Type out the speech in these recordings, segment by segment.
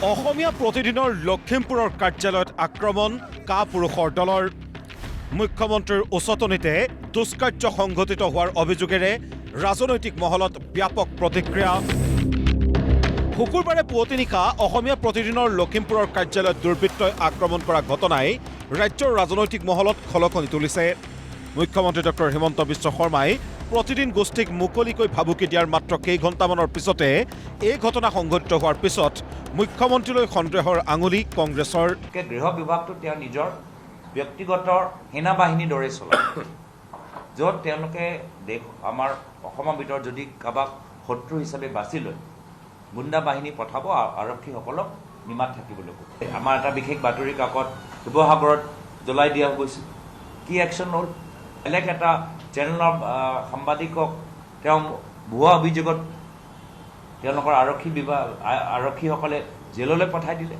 অসমীয়া প্ৰতিদিনৰ লখিমপুৰৰ কাৰ্যালয়ত আক্ৰমণ কাপুৰুষৰ দলৰ মুখ্যমন্ত্ৰীৰ উচতনিতে দুষ্কাৰ্য সংঘটিত হোৱাৰ অভিযোগেৰে ৰাজনৈতিক মহলত ব্যাপক প্ৰতিক্ৰিয়া শুকুৰবাৰে পুৱতি নিশা অসমীয়া প্ৰতিদিনৰ লখিমপুৰৰ কাৰ্যালয়ত দুৰ্বৃত্তই আক্ৰমণ কৰা ঘটনাই ৰাজ্যৰ ৰাজনৈতিক মহলত খলকনি তুলিছে মুখ্যমন্ত্ৰী ডক্টৰ হিমন্ত বিশ্ব শৰ্মাই প্ৰতিদিন গোষ্ঠীক মুকলিকৈ ভাবুকি দিয়াৰ মাত্ৰ কেইঘণ্টামানৰ পিছতে এই ঘটনা সংঘটিত হোৱাৰ পিছত মুখ্যমন্ত্ৰীলৈ সন্দেহৰ আঙুলি কংগ্ৰেছৰ গৃহ বিভাগটো তেওঁ নিজৰ ব্যক্তিগত সেনা বাহিনীৰ দৰে চলায় য'ত তেওঁলোকে দেশ আমাৰ অসমৰ ভিতৰত যদি কাৰোবাক শত্ৰু হিচাপে বাছি লয় গুণ্ডা বাহিনী পঠাব আৰক্ষীসকলক নিমাত থাকিবলৈ আমাৰ এটা বিশেষ বাতৰি কাকত শিৱসাগৰত জ্বলাই দিয়া গৈছিল কি একশ্যন হ'ল বেলেগ এটা চেনেলৰ সাংবাদিকক তেওঁ ভুৱা অভিযোগত তেওঁলোকৰ আৰক্ষীসকলে জেললৈ পঠাই দিলে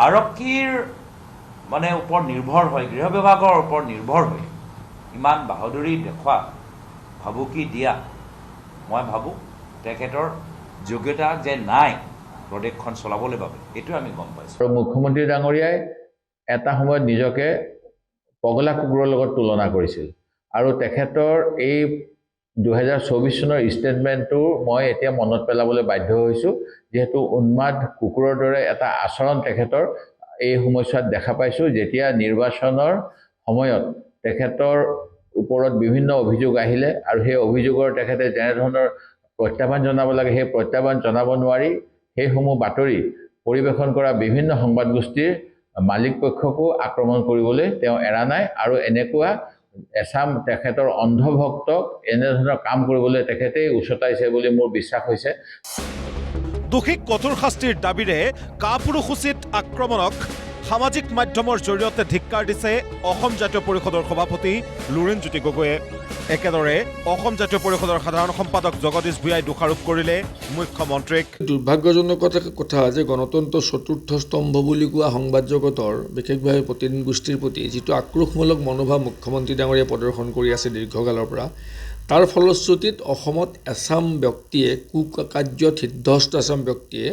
আৰক্ষীৰ মানে ওপৰত নিৰ্ভৰ হয় গৃহ বিভাগৰ ওপৰত নিৰ্ভৰ হৈ ইমান বাহাদুৰি দেখুওৱা ভাবুকি দিয়া মই ভাবোঁ তেখেতৰ যোগ্যতা যে নাই প্ৰদেশখন চলাবলৈ বাবে এইটো আমি গম পাইছোঁ আৰু মুখ্যমন্ত্ৰী ডাঙৰীয়াই এটা সময়ত নিজকে পগলা কুকুৰৰ লগত তুলনা কৰিছিল আৰু তেখেতৰ এই 2024 চনৰ ষ্টেটমেণ্টটো মই এতিয়া মনত পেলাবলৈ বাধ্য হৈছোঁ যেহেতু উন্মাদ কুকুৰৰ দৰে এটা আচৰণ তেখেতৰ এই সময়ছোৱাত দেখা পাইছোঁ যেতিয়া নিৰ্বাচনৰ সময়ত তেখেতৰ ওপৰত বিভিন্ন অভিযোগ আহিলে আৰু সেই অভিযোগৰ তেখেতে যেনেধৰণৰ প্ৰত্যাহ্বান জনাব লাগে সেই প্ৰত্যাহ্বান জনাব নোৱাৰি সেইসমূহ বাতৰি পৰিৱেশন কৰা বিভিন্ন সংবাদ গোষ্ঠীৰ মালিক পক্ষকো আক্ৰমণ কৰিবলৈ তেওঁ এৰা নাই আৰু এনেকুৱা এছাম তেখেতৰ অন্ধভক্তক এনেধৰণৰ কাম কৰিবলৈ তেখেতেই উচতাইছে বুলি মোৰ বিশ্বাস হৈছে দোষীক কঠোৰ শাস্তিৰ দাবীৰে কাপুৰুষোচিত আক্ৰমণক সামাজিক মাধ্যমৰ জৰিয়তে ধিক্কাৰ দিছে অসম জাতীয় পৰিষদৰ সভাপতি লুৰিণজ্যোতি গগৈয়ে একেদৰে অসম জাতীয় পৰিষদৰ সাধাৰণ সম্পাদক জগদীশ ভূঞাই দোষাৰোপ কৰিলে মুখ্যমন্ত্ৰীক দুৰ্ভাগ্যজনক কথা যে গণতন্ত্ৰ চতুৰ্থ স্তম্ভ বুলি কোৱা সংবাদ জগতৰ বিশেষভাৱে প্ৰতিদিন গোষ্ঠীৰ প্ৰতি যিটো আক্ৰোশমূলক মনোভাৱ মুখ্যমন্ত্ৰী ডাঙৰীয়াই প্ৰদৰ্শন কৰি আছে দীৰ্ঘকালৰ পৰা তাৰ ফলশ্ৰুতিত অসমত এছাম ব্যক্তিয়ে কুকাৰ্যত সিদ্ধহস্ত এছাম ব্যক্তিয়ে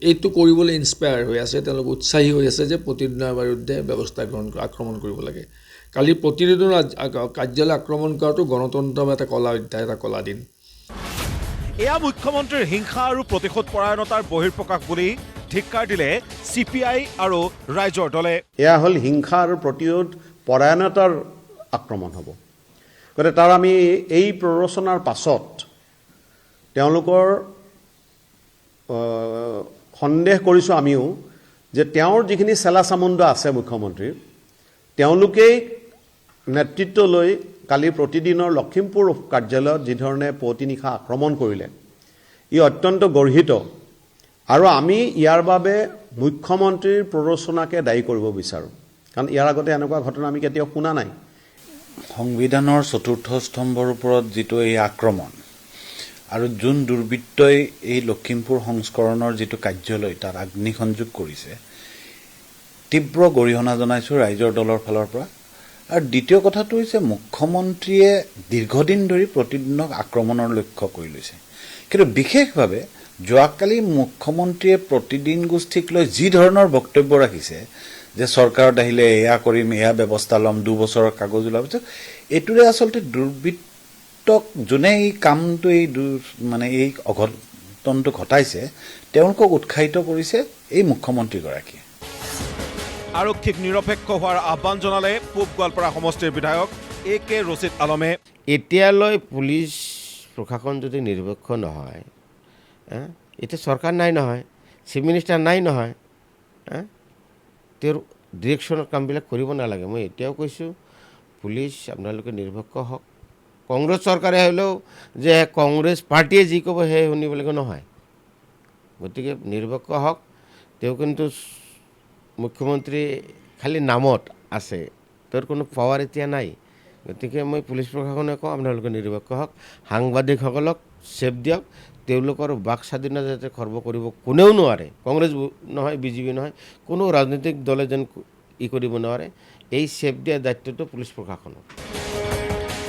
এইটো কৰিবলৈ ইনস্পায়াৰ হৈ আছে তেওঁলোক উৎসাহী হৈ আছে যে প্ৰতিদিনৰ বিৰুদ্ধে ব্যৱস্থা আক্ৰমণ কৰিব লাগে কালি প্ৰতিদিনৰ কাৰ্যালয় আক্ৰমণ কৰাটো গণতন্ত্ৰৰ এটা কলা অধ্যায় এটা কলা দিন এয়া মুখ্যমন্ত্ৰীৰ হিংসা আৰু প্ৰতিশোধ পৰায়ণতাৰ বহিৰ্প্ৰকাশ বুলি ধিক্কাৰ দিলে CPI আৰু ৰাইজৰ দলে এয়া হ'ল হিংসা আৰু প্ৰতিশোধ পৰায়ণতাৰ আক্ৰমণ হ'ব গতিকে তাৰ আমি এই প্ৰৰোচনাৰ পাছত তেওঁলোকৰ সন্দেহ কৰিছোঁ আমিও যে তেওঁৰ যিখিনি চেলা চামুণ্ড আছে মুখ্যমন্ত্ৰীৰ তেওঁলোকেই নেতৃত্ব লৈ কালি প্ৰতিদিনৰ লখিমপুৰ কাৰ্যালয়ত যিধৰণে পুৱতি নিশা আক্ৰমণ কৰিলে ই অত্যন্ত গৰ্হিত আৰু আমি ইয়াৰ বাবে মুখ্যমন্ত্ৰীৰ প্ৰৰোচনাকে দায়ী কৰিব বিচাৰোঁ কাৰণ ইয়াৰ আগতে এনেকুৱা ঘটনা আমি কেতিয়াও শুনা নাই সংবিধানৰ চতুৰ্থ স্তম্ভৰ ওপৰত যিটো এই আক্ৰমণ আৰু যোন দুৰ্বৃত্তই এই লখিমপুৰ সংস্কৰণৰ যিটো কাৰ্যালয় তাত অগ্নিসংযোগ কৰিছে তীব্ৰ গৰিহণা জনাইছোঁ ৰাইজৰ দলৰ ফালৰ পৰা আৰু দ্বিতীয় কথাটো হৈছে মুখ্যমন্ত্ৰীয়ে দীৰ্ঘদিন ধৰি প্ৰতিদিনক আক্ৰমণৰ লক্ষ্য কৰি লৈছে কিন্তু বিশেষভাৱে যোৱাকালি মুখ্যমন্ত্ৰীয়ে প্ৰতিদিন গোষ্ঠীক লৈ যি ধৰণৰ বক্তব্য ৰাখিছে যে চৰকাৰত আহিলে এয়া কৰিম এয়া ব্যৱস্থা ল'ম 2 বছৰৰ কাগজ ওলোৱাৰ পিছত এইটোৰে আচলতে দুৰ্বৃত্তক যোনে এই কামটো মানে এই অঘটনটো ঘটাইছে তেওঁলোকক উৎসাহিত কৰিছে এই মুখ্যমন্ত্ৰীগৰাকীয়ে আৰক্ষীক নিৰপেক্ষ হোৱাৰ আহ্বান জনালে পূব গোৱালপাৰা সমষ্টিৰ বিধায়ক AK ৰচিদ আলমে এতিয়ালৈ পুলিচ প্ৰশাসন যদি নিৰপেক্ষ নহয় এতিয়া চৰকাৰ নাই নহয় চিফ মিনিষ্টাৰ নাই নহয় তেওঁৰ ডিৰেকশ্যনৰ কামবিলাক কৰিব নালাগে মই এতিয়াও কৈছোঁ পুলিচ আপোনালোকে নিৰপেক্ষ হওক কংগ্ৰেছ চৰকাৰে হ'লেও যে কংগ্ৰেছ পাৰ্টীয়ে যি ক'ব সেই শুনিবলগীয়া নহয় গতিকে নিৰপেক্ষ হওক তেওঁ কিন্তু মুখ্যমন্ত্ৰী খালি নামত আছে তেওঁৰ কোনো পাৱাৰ এতিয়া নাই গতিকে মই পুলিচ প্ৰশাসনে কওঁ আপোনালোকে নিৰপেক্ষ হওক সাংবাদিকসকলক ছেফ দিয়ক তেওঁলোকৰ বাক স্বাধীনতা যাতে খৰ্ব কৰিব কোনেও নোৱাৰে কংগ্ৰেছ নহয় BJP নহয় কোনো ৰাজনৈতিক দলে যেন কৰিব নোৱাৰে এই ছেফ দিয়া দায়িত্বটো পুলিচ প্ৰশাসনৰ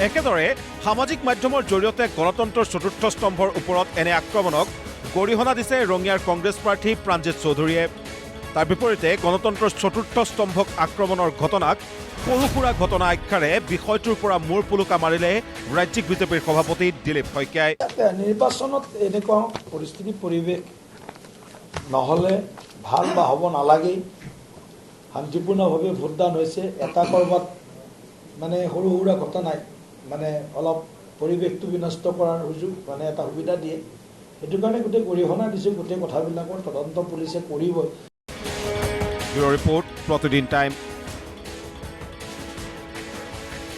একেদৰে সামাজিক মাধ্যমৰ জৰিয়তে গণতন্ত্ৰৰ চতুৰ্থ স্তম্ভৰ ওপৰত এনে আক্ৰমণক গৰিহণা দিছে ৰঙিয়াৰ কংগ্ৰেছ প্ৰাৰ্থী প্ৰাণজিৎ চৌধুৰীয়ে। তাৰ বিপৰীতে গণতন্ত্ৰৰ চতুৰ্থ স্তম্ভক আক্ৰমণৰ ঘটনাক সৰু সুৰা ঘটনা আখ্যাৰে বিষয়টোৰ পৰা মূৰ পুলুকা মাৰিলে ৰাজ্যিক বিজেপিৰ সভাপতি দিলীপ শইকীয়াই। নিৰ্বাচনত এনেকুৱা পৰিস্থিতি পৰিৱেশ নহ'লে ভাল বা হ'ব নালাগেই। শান্তিপূৰ্ণভাৱে ভোটদান হৈছে, এটা ক'ৰবাত মানে সৰু সুৰা ঘটনাই মানে অলপ পৰিৱেশটো বিনষ্ট কৰাৰ সুযোগ মানে এটা সুবিধা দিয়ে। সেইটো কাৰণে গোটেই গৰিহণা দিছোঁ, গোটেই কথাবিলাকৰ তদন্ত পুলিচে কৰিবই। ব্যুৰ ৰিপৰ্ট, প্ৰতিদিন টাইম।